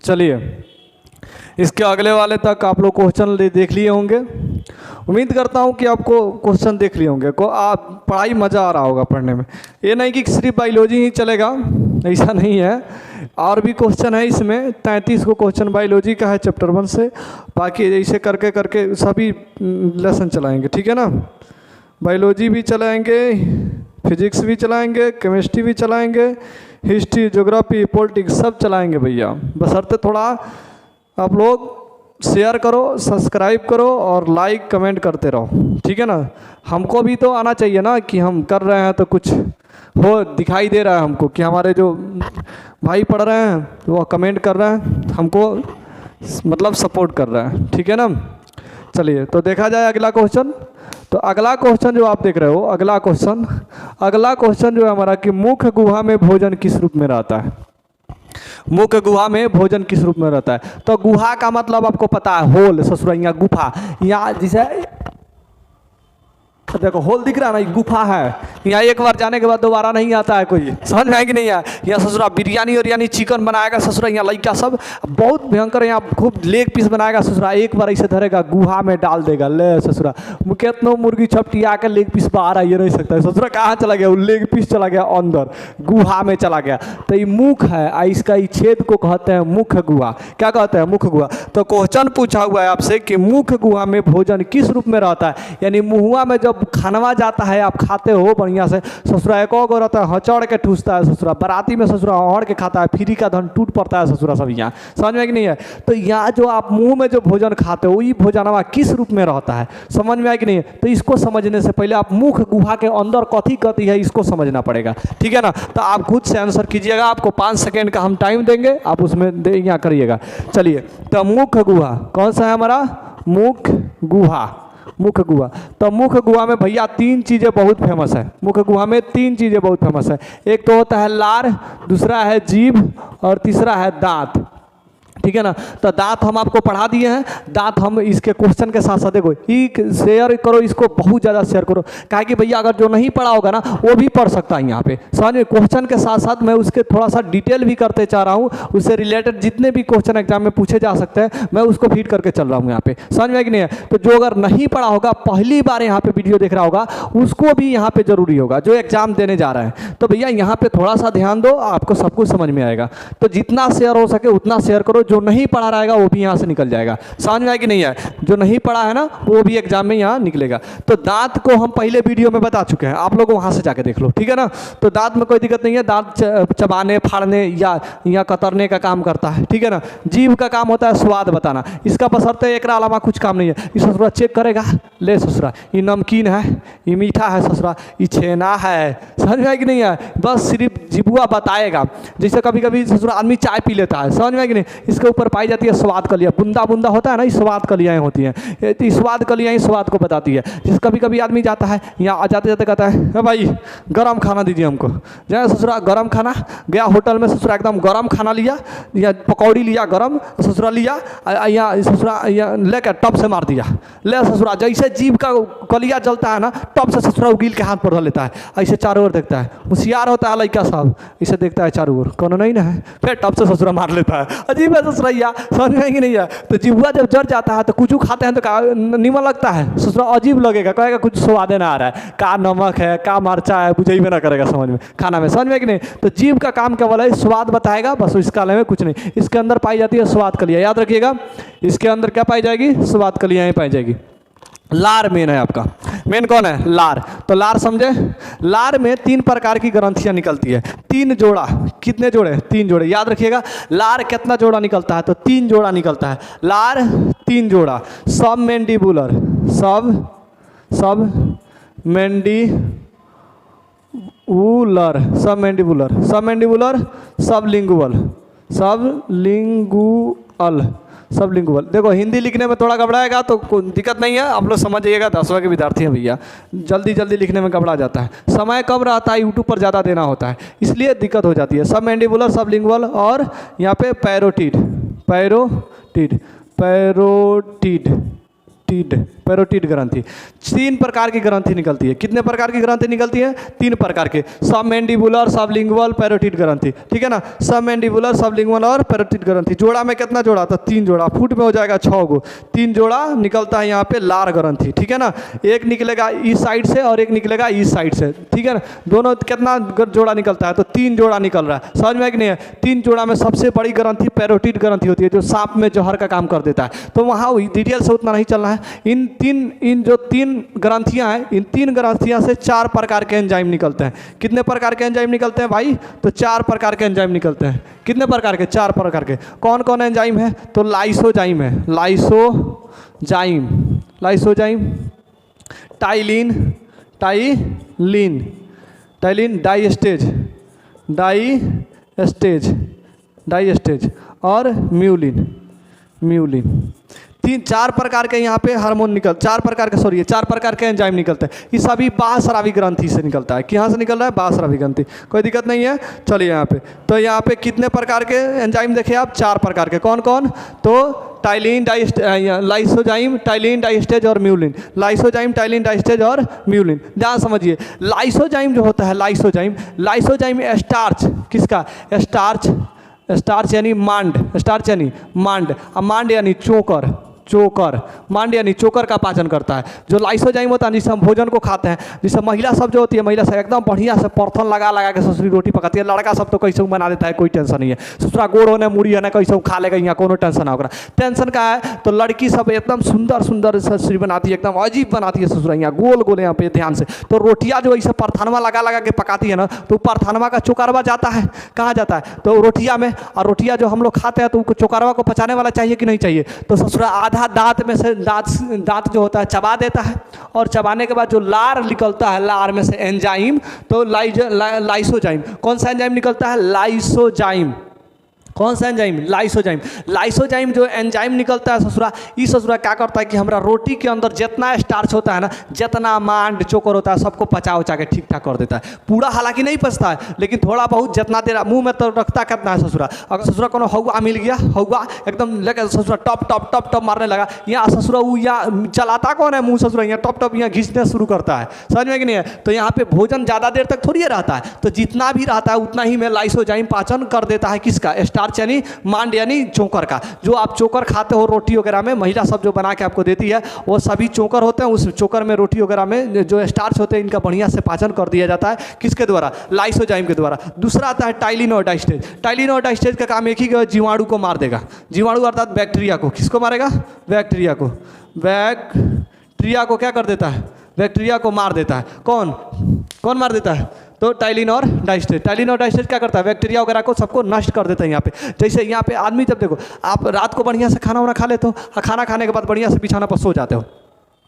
चलिए, इसके अगले वाले तक आप लोग क्वेश्चन देख लिए होंगे। उम्मीद करता हूँ कि आपको क्वेश्चन देख लिए होंगे को आप पढ़ाई मज़ा आ रहा होगा पढ़ने में। ये नहीं कि सिर्फ बायोलॉजी ही चलेगा, ऐसा नहीं है, और भी क्वेश्चन है इसमें। 33 को क्वेश्चन बायोलॉजी का है चैप्टर 1 से। बाकी ऐसे करके करके सभी लेसन चलाएंगे, ठीक है ना। बायोलॉजी भी चलाएंगे, फिजिक्स भी चलाएंगे, केमिस्ट्री भी चलाएंगे, हिस्ट्री, ज्योग्राफी, पॉलिटिक्स सब चलाएंगे भैया। बशर्ते थोड़ा आप लोग शेयर करो, सब्सक्राइब करो और लाइक कमेंट करते रहो, ठीक है ना। हमको भी तो आना चाहिए ना कि हम कर रहे हैं तो कुछ हो, दिखाई दे रहा है हमको कि हमारे जो भाई पढ़ रहे हैं वो कमेंट कर रहे हैं, हमको मतलब सपोर्ट कर रहे हैं, ठीक है ना। चलिए तो देखा जाए अगला क्वेश्चन। तो अगला क्वेश्चन जो आप देख रहे हो, अगला क्वेश्चन जो है हमारा कि मुख्य गुहा में भोजन किस रूप में रहता है। मुख्य गुहा में भोजन किस रूप में रहता है। तो गुहा का मतलब आपको पता है, होल ससुरा, यहाँ गुफा, यहाँ जिसे देखो होल दिख रहा है ना, ये गुफा है। यहाँ एक बार जाने के बाद दोबारा नहीं आता है कोई, समझ में आए कि नहीं है। यहाँ ससुरा बिरयानी और यानी चिकन बनाएगा ससुरा, यहाँ लड़का सब बहुत भयंकर, यहाँ खूब लेग पीस बनाएगा ससुरा। एक बार ऐसे धरेगा गुहा में डाल देगा, ले ससुरा कितनों मुर्गी छपटी आकर लेग पीस बाहर आइए नहीं सकता है ससुरा। कहाँ चला गया वो लेग पीस, चला गया अंदर गुहा में चला गया। तो ये मुख है, इसका ये छेद को कहते हैं मुख्य गुहा। क्या कहते हैं? मुख्य गुहा। तो क्वेश्चन पूछा हुआ है आपसे कि मुख्य गुहा में भोजन किस रूप में रहता है, यानी मुहुआ में जब खानवा जाता है, आप खाते हो बढ़िया से ससुरा। एक और रहता है हचड़ के ठूसता है ससुरा, बराती में ससुरा हड़ के खाता है, फ्री का धन टूट पड़ता है ससुरा सब। यहाँ समझ में कि नहीं है। तो यहाँ जो आप मुंह में जो भोजन खाते हो, ये भोजनवा किस रूप में रहता है, समझ में आया कि नहीं है। तो इसको समझने से पहले आप मुख गुहा के अंदर कथी कथी है इसको समझना पड़ेगा, ठीक है ना। तो आप खुद से आंसर कीजिएगा, आपको 5 सेकेंड का हम टाइम देंगे, आप उसमें यहाँ करिएगा। चलिए, तो मुख्य गुहा कौन सा है हमारा? मुख्य गुहा। मुख्य गुहा। तो मुख्य गुहा में भैया 3 चीज़ें बहुत फेमस है। मुख्य गुहा में 3 चीज़ें बहुत फेमस है। एक तो होता है लार, दूसरा है जीभ और तीसरा है दांत, ठीक है ना। तो दांत हम आपको पढ़ा दिए हैं। दांत हम इसके क्वेश्चन के साथ साथ देखो शेयर करो, इसको बहुत ज़्यादा शेयर करो, काहे कि भैया अगर जो नहीं पढ़ा होगा ना वो भी पढ़ सकता है यहाँ पे, समझ में। क्वेश्चन के साथ साथ मैं उसके थोड़ा सा डिटेल भी करते चाह रहा हूँ, उससे रिलेटेड जितने भी क्वेश्चन एग्जाम में पूछे जा सकते हैं मैं उसको फीड करके चल रहा हूँ यहाँ पे, समझ में कि नहीं है। तो जो अगर नहीं पढ़ा होगा, पहली बार यहाँ पे वीडियो देख रहा होगा, उसको भी यहाँ पे जरूरी होगा, जो एग्जाम देने जा रहा है। तो भैया यहाँ पे थोड़ा सा ध्यान दो, आपको सब कुछ समझ में आएगा। तो जितना शेयर हो सके उतना शेयर करो, जो नहीं पढ़ा रहेगा वो भी यहाँ से निकल जाएगा, समझ में आया कि नहीं है। जो नहीं पढ़ा है ना वो भी एग्जाम में यहाँ निकलेगा। तो दांत को हम पहले वीडियो में बता चुके हैं, आप लोग वहाँ से जाके देख लो, ठीक है ना। तो दांत में कोई दिक्कत नहीं है, दांत चबाने, फाड़ने या कतरने का काम करता है, ठीक है ना। जीभ का काम होता है स्वाद बताना, इसका बशर्ते एक अलावा कुछ काम नहीं है। ये ससुरा चेक करेगा, ले ससुरा ये नमकीन है, ये मीठा है ससुरा, ये छेना है, समझ में आया कि नहीं है। बस सिर्फ जिबुआ बताएगा। जैसे कभी कभी ससुरा आदमी चाय पी लेता है, समझ में आया कि नहीं, इसके ऊपर पाई जाती है स्वाद कलियाँ, बूंदा बूंदा होता है ना, इस स्वाद कलियाँ होती हैं, ये स्वाद कलियाँ ही स्वाद को बताती है। जिस कभी कभी आदमी जाता है यहाँ जाते जाते कहता है भाई गरम खाना दीजिए हमको, जाए ससुरा गरम खाना, गया होटल में ससुरा एकदम गरम खाना लिया, या पकौड़ी लिया गरम, ससुरा लिया यहाँ ससुरा लेकर टब से मार दिया, ले ससुरा जैसे जीभ का कलिया जलता है ना, टब से ससुरा उगील के हाथ पर धर लेता है, ऐसे चारों ओर देखता है, होशियार होता है लड़का साहब, इसे देखता है चारों ओर कौन नहीं ना है, फिर टब से ससुरा मार लेता है। अजीब है ससुरैया, समझ में कि नहीं है। तो जिहुआ जब जर जाता है तो कुछ खाते हैं तो नीमन लगता है, ससुरा अजीब लगेगा, कहेगा कुछ स्वाद ना आ रहा है, का नमक है का मरचा है, बुझे भी ना करेगा समझ में खाना में, समझ में कि नहीं। तो जीभ का काम केवल है स्वाद बताएगा, बस इस काले में कुछ नहीं। इसके अंदर पाई जाती है स्वाद कलियाँ, याद रखिएगा, इसके अंदर क्या पाई जाएगी? स्वाद कलियाँ ही पाई जाएगी। लार मेन है आपका, मेन कौन है? लार। तो लार समझे, लार में 3 प्रकार की ग्रंथियां निकलती है, 3 जोड़ा। कितने जोड़े? 3 जोड़े, याद रखिएगा। लार कितना जोड़ा निकलता है? तो 3 जोड़ा निकलता है। लार 3 जोड़ा, सब मैंडिबुलर, सब मैंडिबुलर, सब मैंडिबुलर, सब लिंगुअल। देखो हिंदी लिखने में थोड़ा घबराएगा तो कोई दिक्कत नहीं है, आप लोग समझिएगा, 10वीं के विद्यार्थी हैं भैया, जल्दी लिखने में घबरा जाता है, समय कम रहता है, यूट्यूब पर ज़्यादा देना होता है, इसलिए दिक्कत हो जाती है। सब मैंडिबुलर, सब लिंगुअल, और यहाँ पे पैरोटिड, पैरोटिड ग्रंथि। 3 प्रकार की ग्रंथि निकलती है। कितने प्रकार की ग्रंथि निकलती है? 3 प्रकार के, सब मैंडिबुलर, सबलिंगुअल, पैरोटिड ग्रंथि, ठीक है ना। सब मैंडिबुलर, सबलिंगुअल और पैरोटिड ग्रंथि। जोड़ा में कितना जोड़ा? तो 3 जोड़ा, फुट में हो जाएगा 6 गो। 3 जोड़ा निकलता है यहाँ पे लार ग्रंथि, ठीक है ना। एक निकलेगा इस साइड से और एक निकलेगा इस साइड से, ठीक है ना। दोनों कितना जोड़ा निकलता है? तो 3 जोड़ा निकल रहा है। समझ में कि नहीं है? 3 जोड़ा में सबसे बड़ी ग्रंथि पैरोटिड ग्रंथि होती है, जो सांप में जहर का काम कर देता है। तो वहाँ डिटेल से उतना नहीं चलना है। इन जो 3 ग्रंथियाँ हैं, इन 3 ग्रंथियाँ से 4 प्रकार के एंजाइम निकलते हैं। कितने प्रकार के एंजाइम निकलते हैं भाई? तो 4 प्रकार के एंजाइम निकलते हैं। कितने प्रकार के? 4 प्रकार के। कौन कौन एंजाइम है? तो लाइसोजाइम है, लाइसोजाइम, टाइलिन, डाइस्टेज और म्यूलिन। 4 प्रकार के यहाँ पे हार्मोन 4 प्रकार के एंजाइम निकलते हैं। ये सभी बाह्यस्रावी ग्रंथि से निकलता है। कहाँ से निकल रहा है? बाह्यस्रावी ग्रंथि। कोई दिक्कत नहीं है। चलिए यहाँ पे, तो यहाँ पे कितने प्रकार के एंजाइम देखे आप? 4 प्रकार के। कौन कौन? तो लाइसोजाइम, टाइलिन, डाइस्टेज और म्यूलिन। लाइसोजाइम, टाइलिन, डाइस्टेज और म्यूलिन। ध्यान समझिए, लाइसोजाइम जो होता है, लाइसोजाइम स्टार्च, किसका? स्टार्च यानी मांड यानी चोकर, मांड यानी चोकर का पाचन करता है। जो लाइसोजाइम होता है, जिससे हम भोजन को खाते हैं, जिससे महिला सब जो होती है, महिला सब एकदम बढ़िया से परथन लगा के ससुरी रोटी पकाती है। लड़का सब तो कैसे बना देता है, कोई टेंशन नहीं है। ससुरा गोड़ होने मुड़ी है ना, कैसे खा लेगा, यहाँ कोनो टेंशन होगा। टेंशन का है तो लड़की सब एकदम सुंदर ससुरी बनाती है, एकदम अजीब बनाती है ससुरा, यहाँ गोल यहाँ पे ध्यान से। तो रोटियाँ जो ऐसे परथनवा लगा के पकाती है ना, तो परथनवा का चोकरवा जाता है, कहाँ जाता है? तो रोटियाँ में। और रोटियाँ जो हम लोग खाते हैं, तो चोकरवा को पचाने वाला चाहिए कि नहीं चाहिए? तो ससुरा आधा दांत में से दांत जो होता है चबा देता है, और चबाने के बाद जो लार निकलता है, लार में से एंजाइम, तो लाइसोजाइम। कौन सा एंजाइम निकलता है? लाइसोजाइम। कौन सा एंजाइम? लाइसोजाइम जो एंजाइम निकलता है ससुरा, इस ससुरा क्या करता है कि हमारा रोटी के अंदर जितना स्टार्च होता है ना, जितना मांड चोकर होता है, सबको पचा उचा के ठीक ठाक कर देता है। पूरा हालांकि नहीं पचता है, लेकिन थोड़ा बहुत जितना देर मुंह में तो रखता कितना है ससुरा। अगर ससुरा को हौवा मिल गया, हौवा एकदम लेकर ससुरा टप मारने लगा, यहाँ ससुरा यहाँ चलाता कौन है? मुँह ससुरा यहाँ टप यहाँ घिसने शुरू करता है। समझ में कि नहीं है? तो यहाँ पे भोजन ज़्यादा देर तक थोड़ी रहता है, तो जितना भी रहता है उतना ही में लाइसोजाइम पाचन कर देता है। किसका? यानी मांड यानी चोकर का। जो आप चोकर खाते हो रोटी वगैरह में, महिला सब जो बना के आपको देती है, वो सभी चोकर होते हैं। उस चोकर में रोटी वगैरह में जो स्टार्च होते हैं, इनका बढ़िया से पाचन कर दिया जाता है। किसके द्वारा? लाइसोजाइम के द्वारा। दूसरा आता है टाइलिन और डाइस्टेज का काम एक ही, जीवाणु को मार देगा। जीवाणु अर्थात बैक्टीरिया को। किसको मारेगा? बैक्टीरिया को क्या कर देता है? बैक्टीरिया को मार देता है। कौन मार देता है? तो टाइलिन और डाइस्टेज क्या करता है? बैक्टीरिया वगैरह को सबको नष्ट कर देता है। यहाँ पे जैसे यहाँ पे आदमी, जब देखो आप रात को बढ़िया से खाना खा लेते हो, खाना खाने के बाद बढ़िया से बिछाना पर सो जाते हो,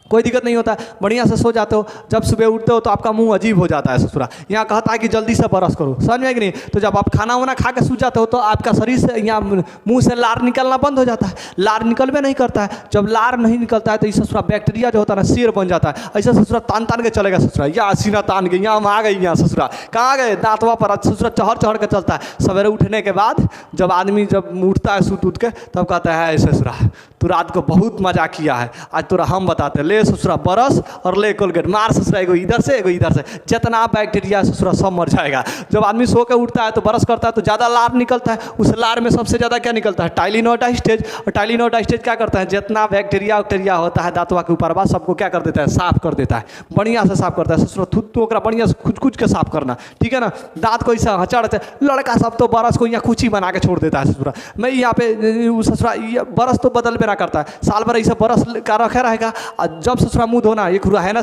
कोई दिक्कत नहीं होता, बढ़िया से सो जाते हो। जब सुबह उठते हो तो आपका मुंह अजीब हो जाता है ससुरा, यहाँ कहता है कि जल्दी से ब्रश करो। समझ में कि नहीं? तो जब आप खाना वाना खा के सो जाते हो, तो आपका शरीर से यहाँ मुंह से लार निकलना बंद हो जाता है। लार निकलवे नहीं करता है। जब लार नहीं निकलता है तो इस ससुरा बैक्टीरिया जो होता है ना, शेर बन जाता है। ऐसा ससुरा तान के चलेगा ससुरा, या सीना तान के, यहाँ हम आ गए, यहाँ ससुरा कहाँ गए? दांतवा पर ससुरा चढ़ के चलता है। सवेरे उठने के बाद जब आदमी जब उठता है सूत उठ के, तब कहता है, ऐसे ससुरा तू रात को बहुत मजा किया है, आज तोरा हम बताते, ले ससुरा ब्रश और ले कोलगेट मार ससुरा, एगो इधर से एगो इधर से, जितना बैक्टीरिया ससुरा सब मर जाएगा। जब आदमी सो के उठता है तो ब्रश करता है तो ज़्यादा लार निकलता है। उस लार में सबसे ज़्यादा क्या निकलता है? टाइलिन और डाइस्टेज। और टाइलिन और डाइस्टेज क्या करता है? जितना बैक्टीरिया होता है दांतवा के ऊपर, बाद सबको क्या कर देता है? साफ कर देता है। बढ़िया से साफ करता है ससुरा। थुत्तू ओकरा बढ़िया से कुछ के साफ करना, ठीक है ना। दांत को ऐसा हचड़ते, लड़का सब तो ब्रश को यहाँ कुची बना के छोड़ देता है ससुरा। मैं यहाँ पे ससुरा ब्रश तो बदल ना करता है, साल भर ऐसे ब्रश का रखा रहेगा। और जब ससुरा मुँह धोना, एक कुराहना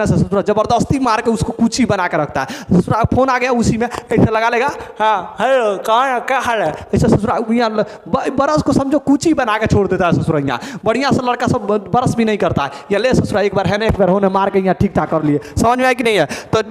से ससुरा जबरदस्ती मार के उसको कुची बना के रखता है। ससुरा फोन आ गया, उसी में ऐसे लगा लेगा, हाँ हेलो कहाँ क्या हाल है, ऐसे ससुरा यहाँ ब्रश को समझो कुची बना के छोड़ देता है ससुरा। यहाँ बढ़िया से लड़का सब ब्रश भी नहीं करता है, या ले ससुरा एक बार है ना, एक बार होने मार के यहाँ ठीक ठाक कर लिए। समझ में आया कि नहीं है? तो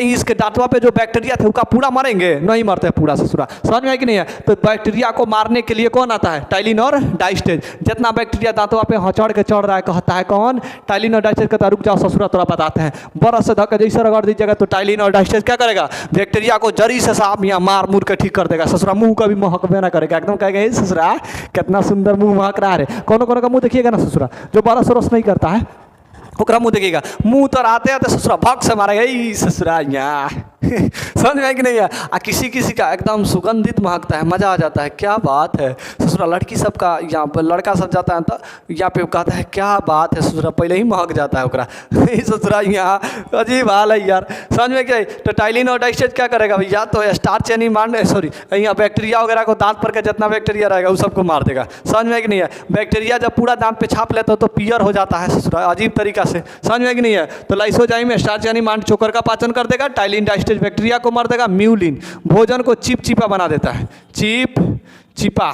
इसके दांतवा पे जो बैक्टीरिया थे उसका पूरा मरेंगे? नहीं मरते पूरा ससुरा। समझ में आया कि नहीं है? तो बैक्टीरिया को मारने के लिए कौन आता है? टाइलिन और डाइस्टेज। जितना बैक्टीरिया दांतवा पे चढ़ के चढ़ रहा है, कहता है कौन? टाइलिन टाइलिन और डाइस्टेज कहता है रुक जाओ ससुरा थोड़ा बताते हैं। बरस से धक्का जैसे रगड़ दीजिएगा तो टाइलिन और डाइस्टेज क्या करेगा, बैक्टीरिया को जड़ी से साफ यहाँ मार मुर के ठीक कर देगा। ससुरा मुंह का भी महकबे ना करेगा, एकदम कहेगा ससुरा कितना सुंदर मुंह महक रहा है। कोनो कोनो का मुंह देखिएगा ना ससुरा, जो बरस वरस नहीं करता है ओकरा मुँह देखिएगा, मुँह तो आते आते ससुरा भग से मारेगा ई ससुरा यहाँ समझ में कि नहीं है। किसी किसी का एकदम सुगंधित महकता है, मज़ा आ जाता है, क्या बात है ससुरा। लड़की सब का यहाँ पर लड़का सब जाता है तो यहाँ पे कहता है क्या बात है ससुरा, पहले ही महक जाता है ओकरा ससुरा यहाँ अजीब हाल है यार। समझ में क्या। तो टाइलिन और डाइस्टेज क्या करेगा भैया, तो स्टार्च यानी सॉरी यहाँ बैक्टीरिया वगैरह को दांत पर के जितना बैक्टीरिया रहेगा उस सबको मार देगा। समझ में कि नहीं है। बैक्टीरिया जब पूरा दांत पे छाप लेता है तो पियर हो जाता है ससुरा अजीब तरीका से। समझ में कि नहीं है। तो लाइसोजाइम स्टार्च यानी मांड चोकर का पाचन कर देगा, टाइलिन डाइस्टेज बैक्टीरिया को मार देगा, म्यूलिन भोजन को चिपचिपा बना देता है। चिपचिपा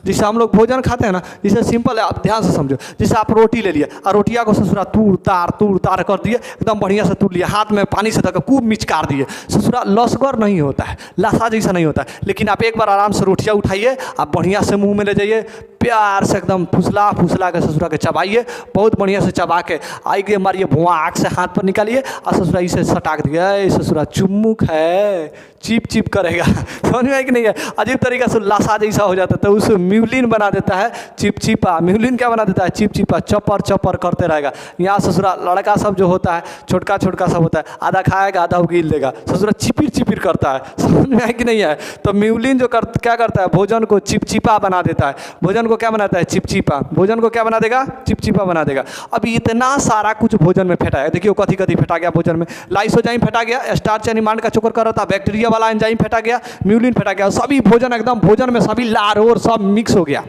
जिसे हम लोग भोजन खाते हैं ना, जिसे सिंपल है आप ध्यान से समझो। जैसे आप रोटी ले लिए और रोटिया को ससुरा तूड़ तार कर दिए, एकदम बढ़िया से तूड़ लिया, हाथ में पानी से धक्का खूब मिचकार दिए, ससुरा लसगर नहीं होता है, लाशा जैसा नहीं होता है। लेकिन आप एक बार आराम से रोटियाँ उठाइए, आप बढ़िया से मुंह में ले जाइए, प्यार से एकदम फुसला के ससुरा के चबाइए, बहुत बढ़िया से चबा के आइए मारिए, भुआ आँख से हाथ पर निकालिए और ससुरा इसे सटाक दिया, ससुरा चुम्मुक है, चिप करेगा। समझ में कि नहीं है। अजीब तरीके से लाशा जैसा हो जाता है, तो उसे म्यूलिन बना देता है चिपचिपा। म्यूलिन क्या बना देता है, चिपचिपा, चपर करते रहेगा। यहाँ ससुरा लड़का सब जो होता है छोटका सब होता है, आधा खाएगा आधा उगील देगा, ससुरा चिपिर करता है। समझ में है कि नहीं है। तो म्यूलिन जो क्या करता है, भोजन को चिपचिपा बना देता है। भोजन को क्या बनाता है, चिपचिपा। भोजन को क्या बना देगा, चिपचिपा बना देगा। अब इतना सारा कुछ भोजन में फेंटा है, देखिए कथी फेंटा गया भोजन में। लाइसोजाइम फेंटा गया, स्टार्च यानी मांड का चोकर कर रहा था, बैक्टीरिया वाला एंजाइम फेंटा गया, म्यूलिन फेंटा गया, सभी भोजन एकदम भोजन में सभी लार और सब मिक्स हो गया।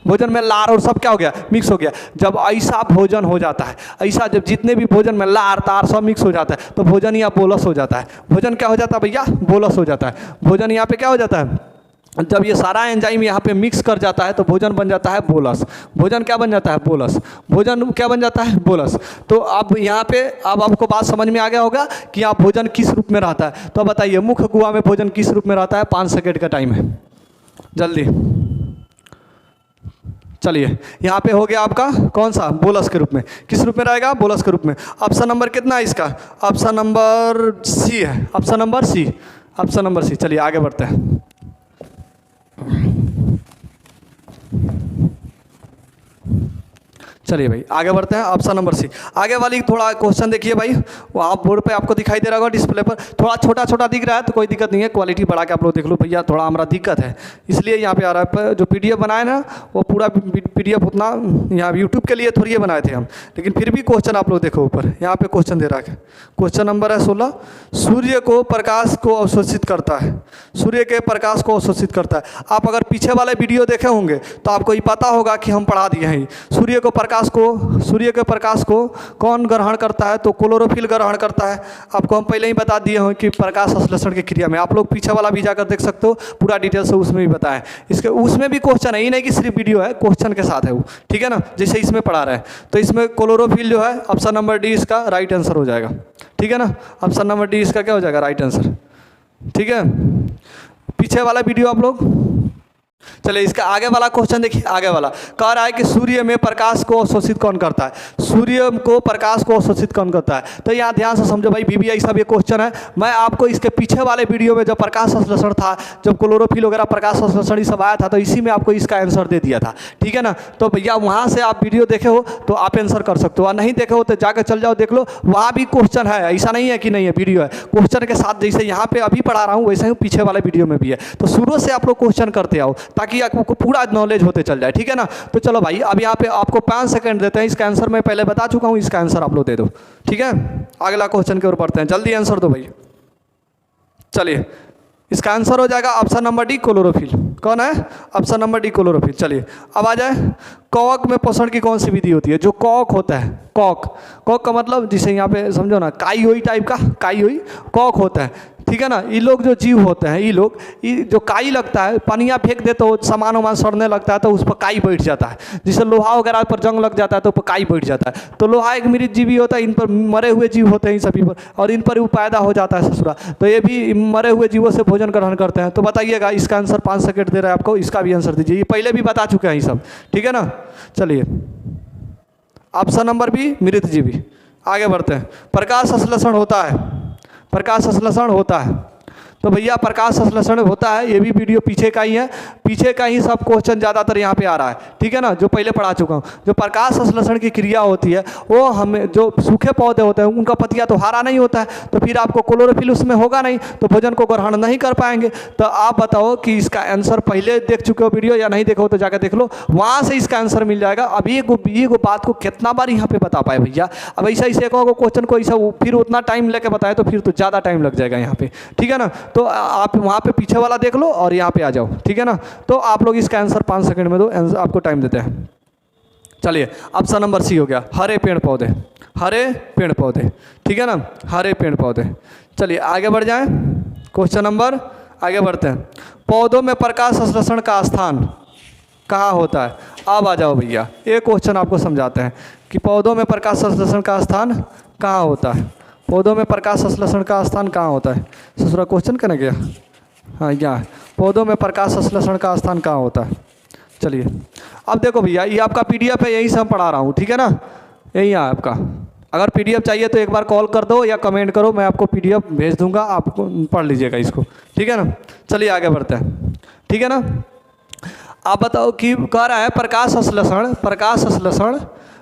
भोजन में लार और सब क्या हो गया, मिक्स हो गया। जब ऐसा भोजन हो जाता है, ऐसा जब जितने भी भोजन में लार तार सब मिक्स हो जाता है तो भोजन यहाँ बोलस हो जाता है। भोजन क्या हो जाता है भैया, बोलस हो जाता है। भोजन यहाँ पे क्या हो जाता है, जब ये सारा एंजाइम यहाँ पे मिक्स कर जाता है तो भोजन बन जाता है बोलस। भोजन क्या बन जाता है, बोलस। भोजन क्या बन जाता है, बोलस। तो अब यहाँ पे अब आपको बात समझ में आ गया होगा कि यहाँ भोजन किस रूप में रहता है। तो बताइए मुख्य गुहा में भोजन किस रूप में रहता है। 5 सेकेंड का टाइम है, जल्दी चलिए। यहाँ पे हो गया आपका कौन सा, बोलस के रूप में। किस रूप में रहेगा, बोलस के रूप में। ऑप्शन नंबर कितना है इसका, ऑप्शन नंबर सी है, option number C, option number C. चलिए आगे बढ़ते हैं। चलिए भाई आगे बढ़ते हैं, ऑप्शन नंबर सी। आगे वाली थोड़ा क्वेश्चन देखिए भाई, वहाँ बोर्ड पे आपको दिखाई दे रहा होगा डिस्प्ले पर, थोड़ा छोटा दिख रहा है तो कोई दिक्कत नहीं है, क्वालिटी बढ़ा के आप लोग देख लो भैया, थोड़ा हमारा दिक्कत है इसलिए यहाँ पे आ रहा है। जो पीडीएफ बनाए ना वो पूरा पीडीएफ उतना यहाँ यूट्यूब के लिए थोड़ी बनाए थे हम, लेकिन फिर भी क्वेश्चन आप लोग देखो ऊपर, यहाँ पे क्वेश्चन दे रहा है। क्वेश्चन नंबर है 16, सूर्य को प्रकाश को अवशोषित करता है, सूर्य के प्रकाश को अवशोषित करता है। आप अगर पीछे वाले वीडियो देखे होंगे तो आपको ये पता होगा कि हम पढ़ा दिए हैं। सूर्य के प्रकाश को कौन ग्रहण करता है, तो क्लोरोफिल ग्रहण करता है। आपको हम पहले ही बता दिए हैं कि प्रकाश संश्लेषण की क्रिया में, आप लोग पीछे वाला भी जाकर देख सकते हो, पूरा डिटेल से उसमें भी बताएं। इसके उसमें भी क्वेश्चन है, ये नहीं कि सिर्फ वीडियो है, क्वेश्चन के साथ है वो, ठीक है ना, जैसे इसमें पढ़ा रहे हैं। तो इसमें क्लोरोफिल जो है ऑप्शन नंबर डी इसका राइट आंसर हो जाएगा, ठीक है ना। ऑप्शन नंबर डी इसका क्या हो जाएगा, राइट आंसर, ठीक है। पीछे वाला वीडियो आप लोग चलिए, इसका आगे वाला क्वेश्चन देखिए। आगे वाला कह रहा है कि सूर्य में प्रकाश को अवशोषित कौन करता है, सूर्य को प्रकाश को अवशोषित कौन करता है। तो यहाँ ध्यान से समझो भाई, बीबीआई सब ये क्वेश्चन है। मैं आपको इसके पीछे वाले वीडियो में जब प्रकाश संश्लेषण था, जब क्लोरोफिल वगैरह प्रकाश संश्लेषण ये सब आया था, तो इसी में आपको इसका आंसर दे दिया था, ठीक है ना। तो भैया वहाँ से आप वीडियो देखे हो तो आप आंसर कर सकते हो, और नहीं देखे हो तो जाकर चल जाओ देख लो, वहाँ भी क्वेश्चन है, ऐसा नहीं है कि नहीं है, वीडियो है क्वेश्चन के साथ। जैसे यहाँ पे अभी पढ़ा रहा हूँ वैसे ही पीछे वाले वीडियो में भी है। तो शुरू से आप लोग क्वेश्चन करते आओ ताकि आपको पूरा नॉलेज होते चल जाए, ठीक है ना। तो चलो भाई अब यहाँ पे आपको 5 सेकंड देते हैं, इसका आंसर मैं पहले बता चुका हूँ, इसका आंसर आप लोग दे दो, ठीक है। अगला क्वेश्चन की ओर बढ़ते हैं, जल्दी आंसर दो भाई। चलिए इसका आंसर हो जाएगा ऑप्शन नंबर डी क्लोरोफिल। कौन है, ऑप्शन नंबर डी क्लोरोफिल। चलिए अब आ जाए, कवक में पोषण की कौन सी विधि होती है। जो कवक होता है, कवक का मतलब जिसे यहाँ पे समझो ना, काई हुई टाइप का, काई हुई कवक होता है, ठीक है ना। ये लोग जो जीव होते हैं, ये लोग जो काई लगता है, पनिया फेंक दे तो सामान वामान सड़ने लगता है तो उस पर काई बैठ जाता है। जैसे लोहा वगैरह पर जंग लग जाता है तो उस पर काई बैठ जाता है। तो लोहा एक मृत जीवी होता है, इन पर मरे हुए जीव होते हैं इन सभी पर, और इन पर वो पैदा हो जाता है ससुरा। तो ये भी मरे हुए जीवों से भोजन ग्रहण करते हैं। तो बताइएगा, इसका आंसर 5 सेकंड दे रहा है आपको, इसका भी आंसर दीजिए। ये पहले भी बता चुके हैं ये सब, ठीक है ना। चलिए ऑप्शन नंबर बी मृतजीवी। आगे बढ़ते हैं। प्रकाश संश्लेषण होता है, प्रकाश संश्लेषण होता है। तो भैया प्रकाश संश्लेषण होता है, ये भी वीडियो पीछे का ही है, पीछे का ही सब क्वेश्चन ज़्यादातर यहाँ पे आ रहा है, ठीक है ना, जो पहले पढ़ा चुका हूँ। जो प्रकाश संश्लेषण की क्रिया होती है वो हमें, जो सूखे पौधे होते हैं उनका पत्तियाँ तो हरा नहीं होता है, तो फिर आपको क्लोरोफिल उसमें होगा नहीं, तो भोजन को ग्रहण नहीं कर पाएंगे। तो आप बताओ कि इसका आंसर पहले देख चुके हो वीडियो या नहीं देखो तो जाकर देख लो, वहाँ से इसका आंसर मिल जाएगा। अब ये बात को कितना बार यहाँ पे बता पाए भैया। अब ऐसा ऐसे कहोगे क्वेश्चन को ऐसा फिर उतना टाइम लेके बताए तो फिर तो ज़्यादा टाइम लग जाएगा यहाँ पे, ठीक है ना। तो आप वहाँ पे पीछे वाला देख लो और यहाँ पे आ जाओ, ठीक है ना। तो आप लोग इसका आंसर 5 सेकंड में दो, आंसर आपको टाइम देते हैं। चलिए ऑप्शन नंबर सी हो गया, हरे पेड़ पौधे, हरे पेड़ पौधे, ठीक है ना, हरे पेड़ पौधे। चलिए आगे बढ़ जाएं, क्वेश्चन नंबर आगे बढ़ते हैं। पौधों में प्रकाश संश्लेषण का स्थान कहाँ होता है? अब आ जाओ भैया, एक क्वेश्चन आपको समझाते हैं कि पौधों में प्रकाश संश्लेषण का स्थान कहाँ होता है। पौधों में प्रकाश संश्लेषण का स्थान कहाँ होता है? ससुरा क्वेश्चन करने गया, हाँ यहाँ पौधों में प्रकाश संश्लेषण का स्थान कहाँ होता है। चलिए अब देखो भैया, ये आपका PDF है, यहीं से हम पढ़ा रहा हूँ, ठीक है ना, यही है आपका। अगर PDF चाहिए तो एक बार कॉल कर दो या कमेंट करो, मैं आपको PDF भेज दूंगा, आपको पढ़ लीजिएगा इसको, ठीक है ना। चलिए आगे बढ़ते हैं, ठीक है ना। आप बताओ कि कह रहा है प्रकाश संश्लेषण, प्रकाश संश्लेषण,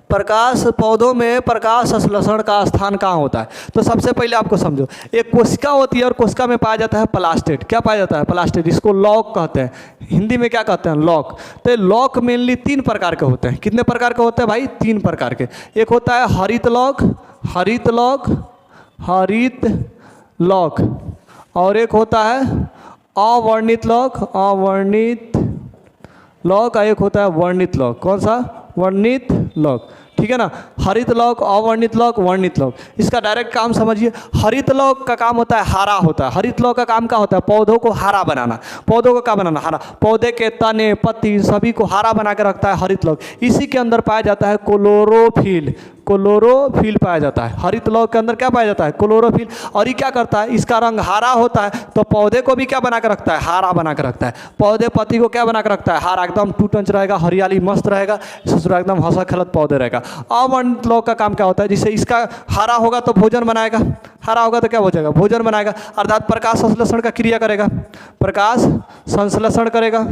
प्रकाश पौधों में प्रकाश संश्लेषण का स्थान कहाँ होता है। तो सबसे पहले आपको समझो, एक कोशिका होती है और कोशिका में पाया जाता है प्लास्टेड। क्या पाया जाता है? प्लास्टेड। इसको लॉक कहते हैं, हिंदी में क्या कहते हैं? लॉक। तो लॉक मेनली 3 प्रकार के होते हैं। कितने प्रकार के होते हैं भाई? 3 प्रकार के। एक होता है हरित लॉक, हरित लॉक, हरित लॉक, और एक होता है अवर्णित लॉक, अवर्णित लॉक, एक होता है वर्णित लॉक। कौन सा? वर्णित लॉक, ठीक है ना। हरित लॉक, अवर्णित लॉक, वर्णित लॉक। इसका डायरेक्ट काम समझिए। हरित लॉक का काम होता है हरा होता है। हरित लॉक का काम क्या होता है? पौधों को हरा बनाना। पौधों को क्या बनाना? हरा। पौधे के तने, पत्ती सभी को हरा बना के रखता है हरित लॉक। इसी के अंदर पाया जाता है क्लोरोफिल, क्लोरोफिल पाया जाता है। हरित लॉक के अंदर क्या पाया जाता है? क्लोरोफिल। और ये क्या करता है? इसका रंग हरा होता है, तो पौधे को भी क्या बना के रखता है? हरा बना के रखता है। पौधे पत्ती को क्या बना के रखता है? हरा, एकदम टूटंच रहेगा, हरियाली मस्त रहेगा, ससुरा एकदम हंसा खेलत पौधे रहेगा। अवर्णित लॉक का काम क्या होता है? जिससे इसका हरा होगा तो भोजन बनाएगा, हरा होगा तो क्या हो जाएगा? भोजन बनाएगा, अर्थात प्रकाश संश्लेषण का क्रिया करेगा, प्रकाश संश्लेषण करेगा,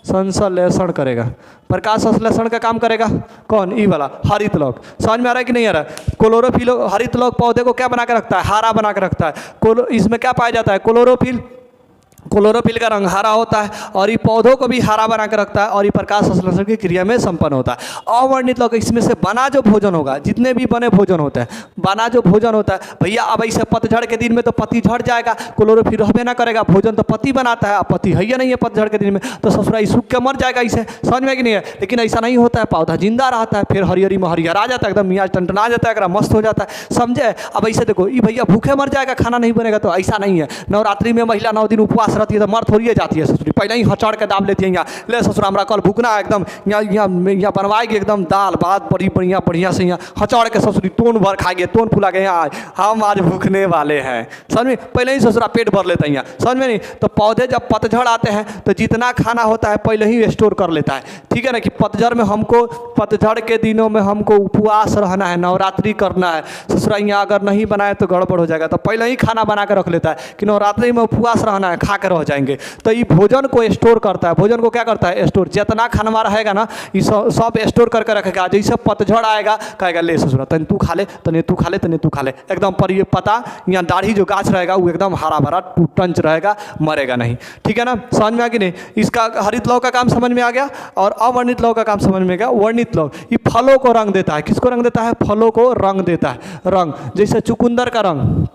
संश्लेषण करेगा, प्रकाश संश्लेषण का काम करेगा। कौन? ई वाला हरित लॉक। समझ में आ रहा है कि नहीं आ रहा है? क्लोरोफिल, हरित लॉक पौधे को क्या बना के रखता है? हरा बना के रखता है। इसमें क्या पाया जाता है? क्लोरोफिल। क्लोरोफिल का रंग हरा होता है और ये पौधों को भी हरा बना कर रखता है और ये प्रकाश संश्लेषण की क्रिया में संपन्न होता है। अवर्णित लॉक, इसमें से बना जो भोजन होगा, जितने भी बने भोजन होते हैं, बना जो भोजन होता है भैया, अब ऐसे पतझड़ के दिन में तो पत्ती झड़ जाएगा, क्लोरोफिल रहबे ना करेगा, भोजन तो पत्ती बनाता है, अब पत्ती है या नहीं है पतझड़ के दिन में, तो ससुराई सूख के मर जाएगा। इसे समझ में कि नहीं है? लेकिन ऐसा नहीं होता है, पौधा जिंदा रहता है, फिर हरियरी में हरियर आ जाता है, एकदम मियाज टनटना जाता है, एकदम मस्त हो जाता है। समझे? अब ऐसे देखो, ये भैया भूखे मर जाएगा, खाना नहीं बनेगा, तो ऐसा नहीं है। नवरात्रि में महिला 9 दिन उपवास रहती है तो मर थोड़ी जाती है ससुरी, पहले ही हचड़ के दाम लेती है। यहाँ ले ससुर हमरा कल भूखना है, एकदम यहाँ बनवाएगी एकदम दाल भात बड़ी बढ़िया से, यहाँ हचड़ के ससुरी तोन भर खाएंगे, तोन फुला के यहाँ हम आज भूखने वाले हैं। समझ में? पहले ही ससुरा पेट भर लेता है यहाँ। समझ में नहीं? तो पौधे जब पतझड़ आते हैं तो जितना खाना होता है पहले ही स्टोर कर लेता है, ठीक है ना। कि पतझड़ में हमको, पतझड़ के दिनों में हमको उपवास रहना है, नवरात्रि करना है, ससुरा यहाँ अगर नहीं बनाए तो गड़बड़ हो जाएगा, तो पहले ही खाना बना के रख लेता है कि नवरात्रि में उपवास रहना है, खा कर रह जाएंगे। तो ये भोजन को स्टोर करता है। भोजन को क्या करता है? स्टोर। जितना खाना रहेगा ना, ये सब स्टोर करके रखेगा। जैसे पतझड़ आएगा कहेगा ले ससुरा तने तू खा ले, तने तू खा ले, तने तू खा ले, एकदम पर ये पता यहाँ दाढ़ी जो गाछ रहेगा वो एकदम हरा भरा टंच रहेगा, मरेगा नहीं, ठीक है ना। समझ में आ कि नहीं? इसका हरित लॉक का काम समझ में आ गया और अवर्णित लॉक का काम समझ में आ गया। वर्णित लॉक ये फलों को रंग देता है। किसको रंग देता है? फलों को रंग देता है। रंग जैसे चुकंदर का रंग,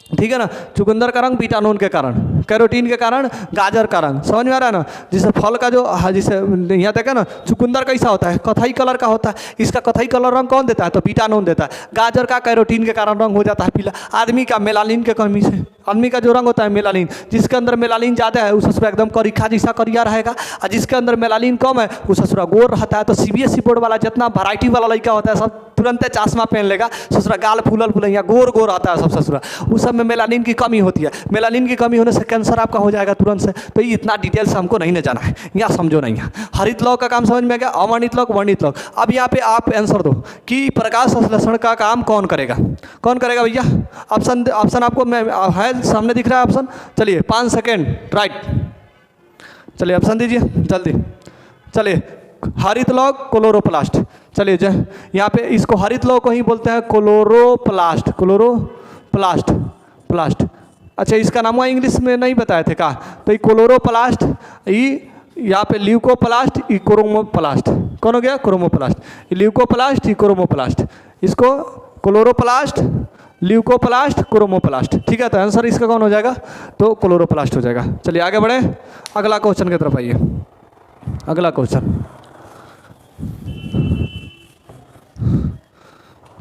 ठीक है ना, चुकंदर का रंग विटामिन के कारण, कैरोटीन के कारण, गाजर का रंग। समझ में आ रहा है ना? जैसे फल का जो, जैसे यहाँ देखे ना, चुकंदर कैसा होता है? कथई कलर का होता है। इसका कथई कलर रंग कौन देता है? तो विटामिन देता है। गाजर का कैरोटीन के कारण रंग हो जाता है पीला। आदमी का मेलानिन के कमी से, आदमी का जो रंग होता है मेलानिन, जिसके अंदर मेलानिन ज़्यादा है उस ससुरा एकदम करीखा जैसा करिया रहेगा, और जिसके अंदर मेलानिन कम है उस ससुरा गोर रहता है। तो CBSE बोर्ड वाला जितना वैरायटी वाला लड़का होता है सब तुरंत चश्मा पहन लेगा, ससुरा गाल फूलल फूल, यहाँ गोर गोर आता है सब ससुरा। उस सब में मेलानिन की कमी होती है। मेलानिन की कमी होने से आंसर आपका हो जाएगा तुरंत से। तो ये इतना डिटेल से हमको नहीं न जाना है, यहाँ समझो नहीं है। हरित लॉ का काम समझ में आ गया, अवर्णित लॉ, वर्णित लॉ। अब यहाँ पे आप आंसर दो कि प्रकाश संश्लेषण का काम कौन करेगा, कौन करेगा भैया? ऑप्शन आपको है सामने दिख रहा है ऑप्शन। चलिए 5 सेकेंड, राइट। चलिए ऑप्शन दीजिए जल्दी। चलिए हरित लॉ, क्लोरोप्लास्ट। चलिए यहाँ पे इसको हरित लॉ को ही बोलते हैं क्लोरोप्लास्ट, क्लोरोप्लास्ट, प्लास्ट। अच्छा इसका नाम हुआ इंग्लिश में नहीं बताए थे का? तो ये क्लोरोप्लास्ट, ये यहाँ पे ल्यूकोप्लास्ट, ये क्रोमोप्लास्ट। कौन हो गया? क्रोमोप्लास्ट। ल्यूकोप्लास्ट, ये क्रोमोप्लास्ट। इसको क्लोरोप्लास्ट, ल्यूकोप्लास्ट, क्रोमोप्लास्ट। ठीक है, तो आंसर इसका कौन हो जाएगा? तो क्लोरोप्लास्ट हो जाएगा। चलिए आगे बढ़े, अगला क्वेश्चन की तरफ आइए। अगला क्वेश्चन,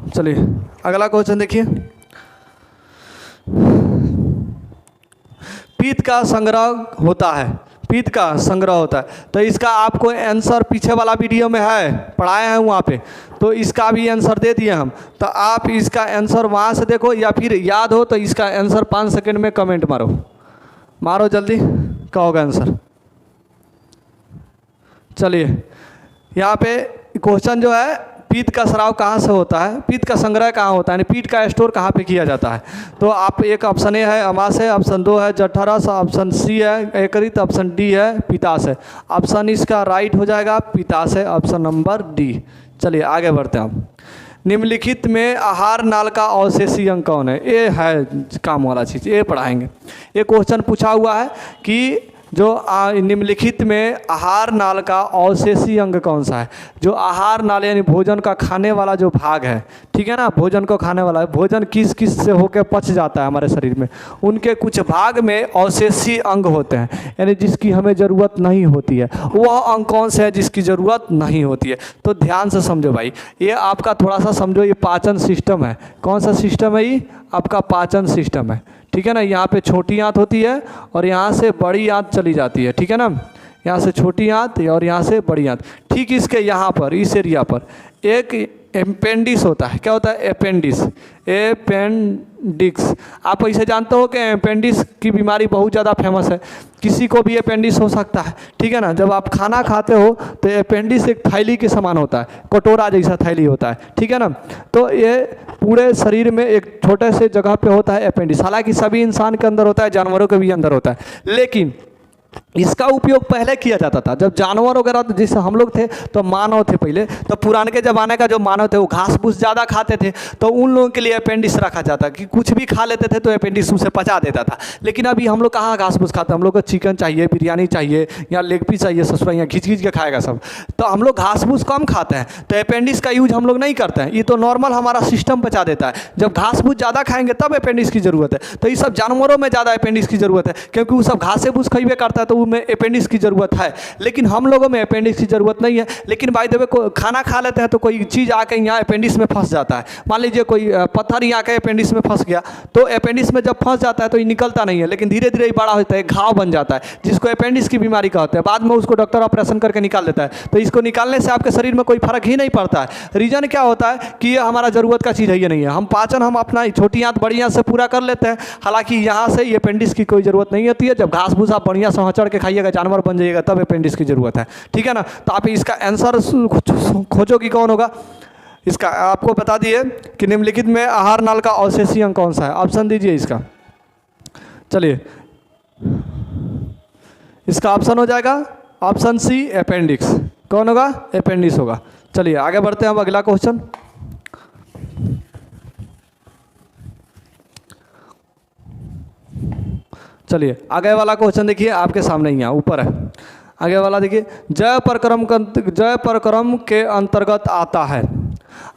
चलिए अगला क्वेश्चन देखिए। पीत का संग्रह होता है, पीत का संग्रह होता है। तो इसका आपको आंसर पीछे वाला वीडियो में है, पढ़ाए हैं वहाँ पे, तो इसका भी आंसर दे दिए हम। तो आप इसका आंसर वहाँ से देखो, या फिर याद हो तो इसका आंसर 5 सेकंड में कमेंट मारो, मारो जल्दी, क्या होगा आंसर। चलिए यहाँ पे क्वेश्चन जो है, पीत का स्राव कहाँ से होता है, पीत का संग्रह कहाँ होता है, यानी पीत का स्टोर कहाँ पे किया जाता है। तो आप एक ऑप्शन ए है अमाशय, ऑप्शन 2 है जठरस, ऑप्शन सी है यकृत, ऑप्शन डी है पित्ताशय। ऑप्शन इसका राइट हो जाएगा पित्ताशय, ऑप्शन नंबर डी। चलिए आगे बढ़ते हैं हम। निम्नलिखित में आहार नाल का अवशेषी अंग कौन है? ये है काम वाला चीज़, ये पढ़ाएंगे। ये क्वेश्चन पूछा हुआ है कि जो निम्नलिखित में आहार नाल का अवशेषी अंग कौन सा है? जो आहार नाल यानी भोजन का खाने वाला जो भाग है, ठीक है ना, भोजन को खाने वाला है, भोजन किस किस से होकर पच जाता है हमारे शरीर में, उनके कुछ भाग में अवशेषी अंग होते हैं, यानी जिसकी हमें ज़रूरत नहीं होती है। वह अंग कौन से है जिसकी ज़रूरत नहीं होती है? तो ध्यान से समझो भाई, ये आपका थोड़ा सा समझो, ये पाचन सिस्टम है। कौन सा सिस्टम है? ये आपका पाचन सिस्टम है, ठीक है ना। यहाँ पे छोटी आंत होती है और यहाँ से बड़ी आंत चली जाती है, ठीक है ना। यहाँ से छोटी आंत और यहाँ से बड़ी आंत। ठीक इसके यहाँ पर, इस एरिया पर एक एपेंडिक्स होता है। क्या होता है? Appendix, appendix. आप ऐसे जानते हो कि एपेंडिक्स की बीमारी बहुत ज़्यादा फेमस है, किसी को भी एपेंडिक्स हो सकता है, ठीक है ना। जब आप खाना खाते हो तो एपेंडिक्स एक थैली के समान होता है, कटोरा जैसा थैली होता है, ठीक है ना। तो ये पूरे शरीर में एक छोटे से जगह पे होता है एपेंडिक्स। हालांकि सभी इंसान के अंदर होता है, जानवरों के भी अंदर होता है, लेकिन इसका उपयोग पहले किया जाता था जब जानवर वगैरह, जैसे हम लोग थे तो मानव थे पहले, तो पुराने के ज़माने का जो मानव थे वो घास फूस ज़्यादा खाते थे, तो उन लोगों के लिए अपेंडिक्स रखा जाता कि कुछ भी खा लेते थे तो अपेंडिक्स उसे पचा देता था। लेकिन अभी हम लोग कहाँ घास फूस खाते हैं, हम लोग को चिकन चाहिए, बिरयानी चाहिए, या लेग पीस चाहिए, ससुरा यहाँ घिच घिच के खाएगा सब, तो हम लोग घास फूस कम खाते हैं, तो अपेंडिक्स का यूज हम लोग नहीं करते हैं। ये तो नॉर्मल हमारा सिस्टम पचा देता है। जब घास फूस ज़्यादा खाएंगे तब अपेंडिक्स की ज़रूरत है। तो ये सब जानवरों में ज़्यादा अपेंडिक्स की ज़रूरत है, क्योंकि वो सब घास फूस खइबे करता है, तो उनमें अपेंडिक्स की ज़रूरत है। लेकिन हम लोगों में अपेंडिक्स की ज़रूरत नहीं है। लेकिन बाय द वे खाना खा लेते हैं तो कोई चीज़ आके यहाँ अपेंडिक्स में फंस जाता है। मान लीजिए कोई पत्थर यहाँ के अपेंडिक्स में फंस गया, तो अपेंडिक्स में जब फंस जाता है तो ये निकलता नहीं है, लेकिन धीरे धीरे बड़ा होता है, घाव बन जाता है, जिसको अपेंडिक्स की बीमारी कहते हैं। बाद में उसको डॉक्टर ऑपरेशन करके निकाल देता है। तो इसको निकालने से आपके शरीर में कोई फर्क ही नहीं पड़ता है। रीज़न क्या होता है कि ये हमारा ज़रूरत का चीज़ है, ये नहीं है। हम पाचन हम अपना छोटी आंत बड़ी आंत से पूरा कर लेते हैं। हालांकि यहाँ से ये अपेंडिक्स की कोई ज़रूरत नहीं होती है। जब घास भूस आप बढ़िया से चढ़ के खाइएगा, जानवर बन जाइएगा, तब अपेंडिक्स की ज़रूरत है, ठीक है ना। तो आप इसका आंसर खोजो कि कौन होगा। इसका आपको बता दिए कि निम्नलिखित में आहार नाल का अवशेषी अंग कौन सा है। ऑप्शन दीजिए इसका। चलिए इसका ऑप्शन हो जाएगा ऑप्शन सी अपेंडिक्स। कौन होगा? अपेंडिक्स होगा। चलिए आगे बढ़ते हैं अब अगला क्वेश्चन। चलिए आगे वाला क्वेश्चन देखिए, आपके सामने ही यहाँ ऊपर है। आगे वाला देखिए, जय परक्रम के अंतर्गत आता है।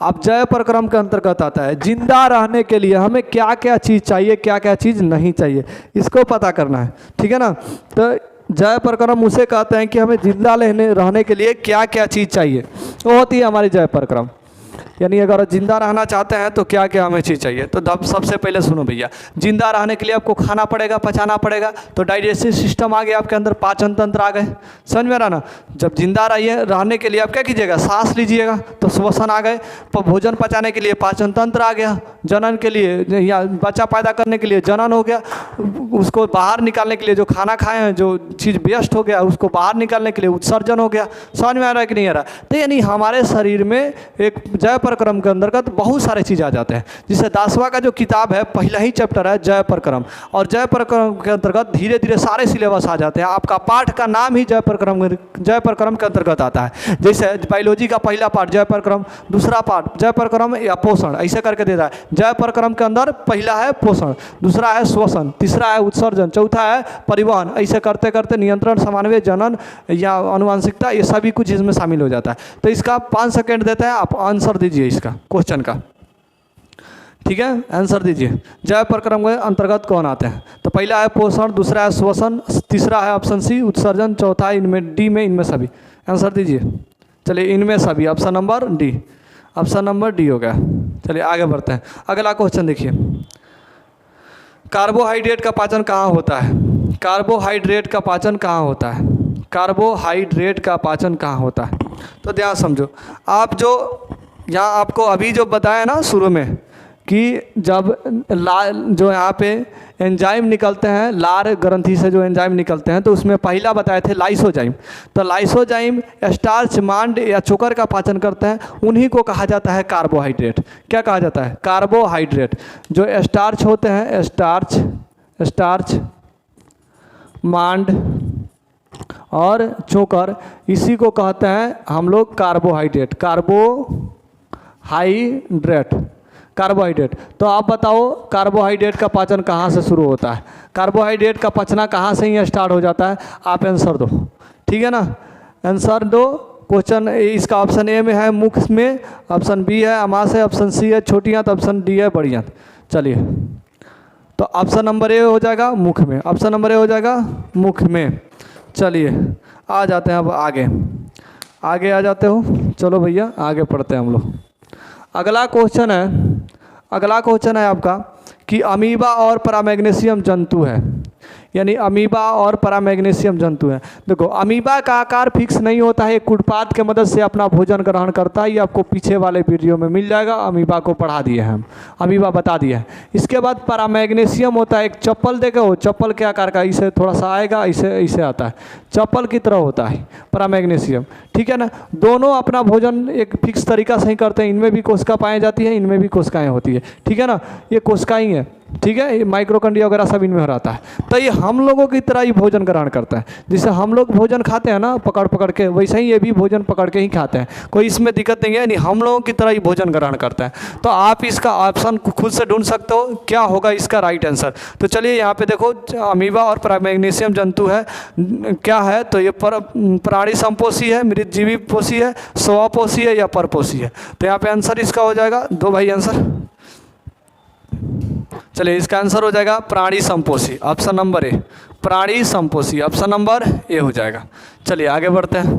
अब जय परक्रम के अंतर्गत आता है, जिंदा रहने के लिए हमें क्या क्या चीज़ चाहिए, क्या क्या चीज़ नहीं चाहिए, इसको पता करना है, ठीक है ना। तो जय परक्रम उसे कहते हैं कि हमें जिंदा रहने के लिए क्या क्या चीज़ चाहिए, वो होती है हमारी जय परक्रम। यानी अगर जिंदा रहना चाहते हैं तो क्या क्या हमें चीज़ चाहिए। तो सबसे पहले सुनो भैया, जिंदा रहने के लिए आपको खाना पड़ेगा, पचाना पड़ेगा। तो डाइजेस्टिव सिस्टम आ गया आपके अंदर, पाचन तंत्र आ गए, समझ में रहा ना। जब जिंदा रहने के लिए आप क्या कीजिएगा, सांस लीजिएगा, तो श्वसन आ गए। भोजन पचाने के लिए पाचन तंत्र आ गया, जनन के लिए या बच्चा पैदा करने के लिए जनन हो गया, उसको बाहर निकालने के लिए जो खाना खाए हैं, जो चीज़ वेस्ट हो गया उसको बाहर निकालने के लिए उत्सर्जन हो गया। समझ में आ रहा है कि नहीं आ रहा। तो यानी हमारे शरीर में एक जय परक्रम के अंतर्गत बहुत सारे चीज़ आ जाते हैं। जिससे 10वां का जो किताब है, पहला ही चैप्टर है जय परक्रम, और जय परक्रम के अंतर्गत धीरे धीरे सारे सिलेबस आ जाते हैं। आपका पाठ का नाम ही जय परक्रम के अंतर्गत आता है। जैसे बायोलॉजी का पहला पाठ जय परक्रम, दूसरा पाठ जय परक्रम या पोषण, ऐसे करके देता है। जय परक्रम के अंदर पहला है पोषण, दूसरा है श्वसन, तीसरा है उत्सर्जन, चौथा है परिवहन। ऐसे करते करते नियंत्रण, समन्वय, जनन या अनुवांशिकता, ये सभी कुछ इसमें शामिल हो जाता है। तो इसका 5 सेकेंड देते हैं, आप आंसर दीजिए इसका क्वेश्चन का, ठीक है। आंसर दीजिए, जय परक्रम के अंतर्गत कौन आते हैं। तो पहला है पोषण, दूसरा है श्वसन, तीसरा है ऑप्शन सी उत्सर्जन, चौथा है इनमें डी में इनमें सभी। आंसर दीजिए। चलिए, इनमें सभी, option number D, option number D हो गया। चलिए आगे बढ़ते हैं। अगला क्वेश्चन देखिए, कार्बोहाइड्रेट का पाचन कहाँ होता है। कार्बोहाइड्रेट का पाचन कहाँ होता है। कार्बोहाइड्रेट का पाचन कहाँ होता है। तो ध्यान समझो, आप जो यहाँ आपको अभी जो बताया ना शुरू में कि जब जो यहाँ पे एंजाइम निकलते हैं, लार ग्रंथि से जो एंजाइम निकलते हैं, तो उसमें पहला बताए थे लाइसोजाइम। तो लाइसोजाइम स्टार्च, मांड या चोकर का पाचन करते हैं, उन्हीं को कहा जाता है कार्बोहाइड्रेट। क्या कहा जाता है, कार्बोहाइड्रेट। जो स्टार्च होते हैं, स्टार्च, मांड और चोकर, इसी को कहते हैं हम लोग कार्बोहाइड्रेट। कार्बोहाइड्रेट। तो आप बताओ, कार्बोहाइड्रेट का पाचन कहाँ से शुरू होता है, कार्बोहाइड्रेट का पचना कहाँ से ही स्टार्ट हो जाता है। आप आंसर दो, ठीक है ना। आंसर दो। क्वेश्चन इसका ऑप्शन ए में है मुख में, ऑप्शन बी है आमाशय, ऑप्शन सी है छोटी आंत, ऑप्शन डी है बड़ी आंत। चलिए, तो ऑप्शन नंबर ए हो जाएगा मुख में, ऑप्शन नंबर ए हो जाएगा मुख में। चलिए आ जाते हैं अब आगे आ जाते हो। चलो भैया आगे पढ़ते हैं हम लोग। अगला क्वेश्चन है आपका कि अमीबा और पैरामैग्नीशियम जंतु है, यानी अमीबा और पैरामैग्नीशियम जंतु है। देखो, अमीबा का आकार फिक्स नहीं होता है, एक उत्पाद के मदद से अपना भोजन ग्रहण करता है। ये आपको पीछे वाले वीडियो में मिल जाएगा, अमीबा को पढ़ा दिए हैं हम, अमीबा बता दिए हैं। इसके बाद पैरामैग्नीशियम होता है, एक चप्पल देखो, वो चप्पल के आकार का, इसे थोड़ा सा आएगा, इसे आता है, चप्पल की तरह होता है पैरामैग्नीशियम, ठीक है ना। दोनों अपना भोजन एक फिक्स तरीका से ही करते हैं। इनमें भी कोशिका पाई जाती है, इनमें भी कोशिकाएँ होती है, ठीक है ना। ये कोशिकाएँ हैं, ठीक है, ये माइक्रोकंडिया वगैरह सब इनमें हो रहता है। तो ये हम लोगों की तरह ही भोजन ग्रहण करता है। जैसे हम लोग भोजन खाते हैं ना पकड़ के, वैसे ही ये भी भोजन पकड़ के ही खाते हैं। कोई इसमें दिक्कत नहीं है, नहीं, हम लोगों की तरह ही भोजन ग्रहण करता है। तो आप इसका ऑप्शन खुद से ढूंढ सकते हो क्या होगा इसका राइट आंसर। तो चलिए यहाँ पे देखो, अमीबा और पैरामैग्नीशियम जंतु है, क्या है, तो ये प्राणी संपोषी है, मृतजीवी पोषी है, स्वपोषी है या परपोषी है। तो यहाँ पे आंसर इसका हो जाएगा, दो भाई आंसर। चलिए, इसका आंसर हो जाएगा प्राणी संपोषी, ऑप्शन नंबर ए, प्राणी संपोषी, ऑप्शन नंबर ए हो जाएगा। चलिए आगे बढ़ते हैं।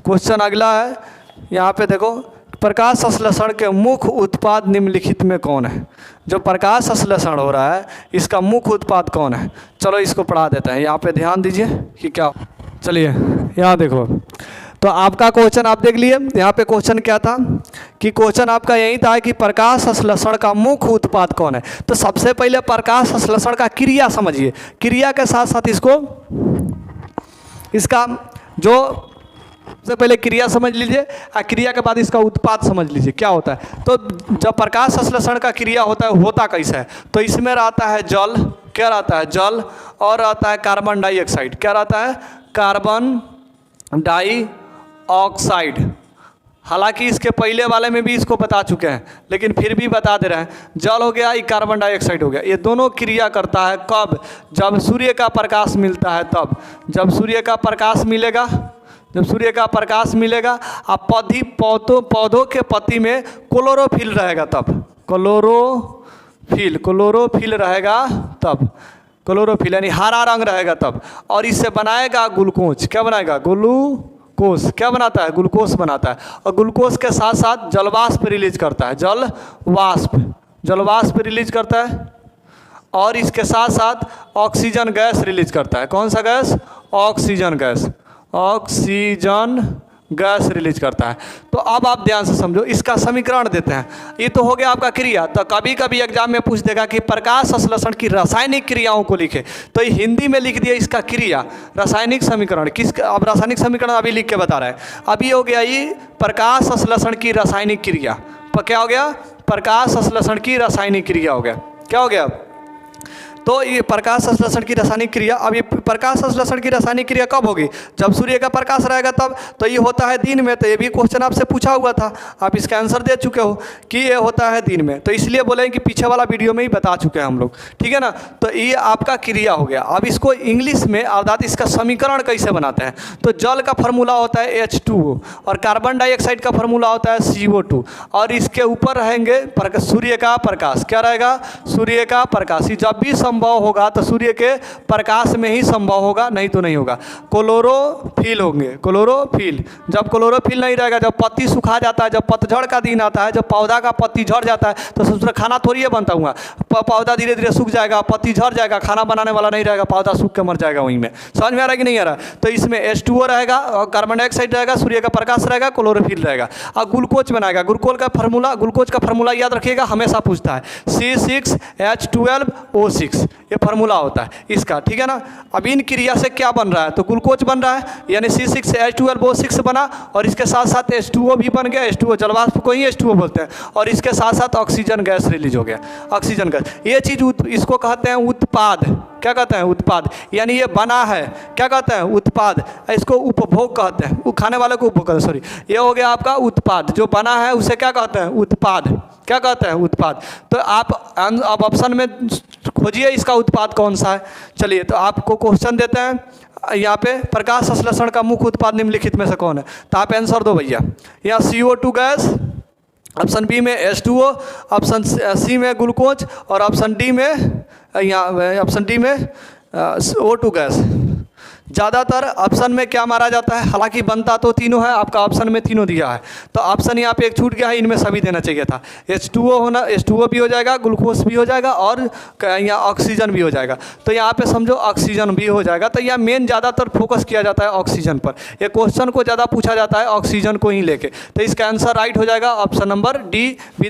क्वेश्चन अगला है, यहाँ पे देखो, प्रकाश संश्लेषण के मुख्य उत्पाद निम्नलिखित में कौन है। जो प्रकाश संश्लेषण हो रहा है, इसका मुख्य उत्पाद कौन है। चलो इसको पढ़ा देते हैं, यहाँ पे ध्यान दीजिए कि क्या। चलिए यहाँ देखो, तो आपका क्वेश्चन आप देख लिए। यहाँ पे क्वेश्चन क्या था कि क्वेश्चन आपका यही था कि प्रकाश संश्लेषण का मुख्य उत्पाद कौन है। तो सबसे पहले प्रकाश संश्लेषण का क्रिया समझिए, क्रिया के साथ साथ इसका जो सबसे पहले क्रिया समझ लीजिए, और क्रिया के बाद इसका उत्पाद समझ लीजिए क्या होता है। तो जब प्रकाश संश्लेषण का क्रिया होता है, होता कैसा है, तो इसमें रहता है जल, क्या रहता है, जल, और रहता है कार्बन डाइऑक्साइड, क्या रहता है, कार्बन डाइऑक्साइड। हालांकि इसके पहले वाले में भी इसको बता चुके हैं, लेकिन फिर भी बता दे रहे हैं। जल हो गया, ये कार्बन डाइऑक्साइड हो गया। ये दोनों क्रिया करता है कब, जब सूर्य का प्रकाश मिलता है तब। जब सूर्य का प्रकाश मिलेगा, अब पौधों के पत्ती में क्लोरोफिल रहेगा तब, क्लोरोफिल रहेगा तब, क्लोरोफिल यानी हरा रंग रहेगा तब, और इससे बनाएगा ग्लूकोज। क्या बनाएगा, ग्लूकोज। कोष क्या बनाता है, ग्लूकोज बनाता है। और ग्लूकोज के साथ साथ जलवाष्प रिलीज करता है, जलवाष्प रिलीज करता है। और इसके साथ साथ ऑक्सीजन गैस रिलीज करता है। कौन सा गैस, ऑक्सीजन गैस रिलीज करता है। तो अब आप ध्यान से समझो, इसका समीकरण देते हैं। ये तो हो गया आपका क्रिया। तो कभी कभी एग्जाम में पूछ देगा कि प्रकाश संश्लेषण की रासायनिक क्रियाओं को लिखे, तो ये हिंदी में लिख दिया इसका क्रिया, रासायनिक समीकरण। अब रासायनिक समीकरण अभी लिख के बता रहे हैं। अभी हो गया ये प्रकाश संश्लेषण की रासायनिक क्रिया। क्या हो गया, प्रकाश संश्लेषण की रासायनिक क्रिया हो गया। क्या हो गया, तो ये प्रकाश संश्लेषण की रासायनिक क्रिया। अब ये प्रकाश संश्लेषण की रासायनिक क्रिया कब होगी, जब सूर्य का प्रकाश रहेगा तब। तो ये होता है दिन में। तो ये भी क्वेश्चन आपसे पूछा हुआ था, आप इसका आंसर दे चुके हो कि ये होता है दिन में। तो इसलिए बोले कि पीछे वाला वीडियो में ही बता चुके हैं हम लोग, ठीक है ना। तो ये आपका क्रिया हो गया। अब इसको इंग्लिश में अर्थात इसका समीकरण कैसे बनाते हैं, तो जल का फार्मूला होता है H2O और कार्बन डाइऑक्साइड का फार्मूला होता है CO2। और इसके ऊपर रहेंगे सूर्य का प्रकाश। क्या रहेगा, सूर्य का प्रकाश। जब भी संभव होगा तो सूर्य के प्रकाश में ही संभव होगा, नहीं तो नहीं होगा। क्लोरोफिल होंगे, क्लोरोफिल। जब क्लोरोफिल नहीं रहेगा, जब पत्ती सुखा जाता है, जब पतझड़ का दिन आता है, जब पौधा का पत्ती झड़ जाता है, तो उसमें खाना थोड़ी है बनता हुआ। पौधा धीरे धीरे सूख जाएगा, पत्ती झड़ जाएगा, खाना बनाने वाला नहीं रहेगा, पौधा सूख के मर जाएगा वहीं में। समझ में आ रहा है कि नहीं आ रहा। तो इसमें H2O रहेगा और कार्बन डाइऑक्साइड रहेगा, सूर्य का प्रकाश रहेगा, क्लोरोफिल रहेगा और ग्लूकोज बनाएगा। ग्लूकोज का फार्मूला याद रखिएगा, हमेशा पूछता है C6H12O6, ये फार्मूला होता है इसका, ठीक है ना। अब इन क्रिया से क्या बन रहा है, तो ग्लूकोज बन रहा है, यानी C6H12O6 बना और इसके साथ साथ H2O भी बन गया। H2O जलवाष्प को ही H2O बोलते हैं। और इसके साथ साथ ऑक्सीजन गैस रिलीज हो गया, ऑक्सीजन गैस। ये चीज़ इसको कहते हैं उत्पाद। क्या कहते हैं, उत्पाद। यानी ये बना है, क्या कहते हैं, उत्पाद। इसको उपभोग कहते हैं, वो खाने वाले को उपभोग कहते हैं, सॉरी। ये हो गया आपका उत्पाद, जो बना है उसे क्या कहते हैं, उत्पाद। क्या कहते हैं, उत्पाद। तो आप अब ऑप्शन में खोजिए इसका उत्पाद कौन सा है। चलिए, तो आपको क्वेश्चन देते हैं यहाँ पे, प्रकाश संश्लेषण का मुख्य उत्पाद निम्नलिखित में से कौन है। तो आप आंसर दो भैया। यहाँ CO2 गैस, ऑप्शन बी में H2O, ऑप्शन सी में ग्लूकोज और ऑप्शन डी में O2 गैस। ज़्यादातर ऑप्शन में क्या मारा जाता है, हालांकि बनता तो तीनों है, आपका ऑप्शन में तीनों दिया है, तो ऑप्शन यहाँ पे एक छूट गया है, इनमें सभी देना चाहिए था। H2O होना, H2O भी हो जाएगा, ग्लूकोज भी हो जाएगा और यहाँ ऑक्सीजन भी हो जाएगा। तो यहाँ पे समझो ऑक्सीजन भी हो जाएगा। तो यहाँ मेन ज़्यादातर फोकस किया जाता है ऑक्सीजन पर, ये क्वेश्चन को ज़्यादा पूछा जाता है ऑक्सीजन को ही लेके। तो इसका आंसर राइट हो जाएगा ऑप्शन नंबर डी।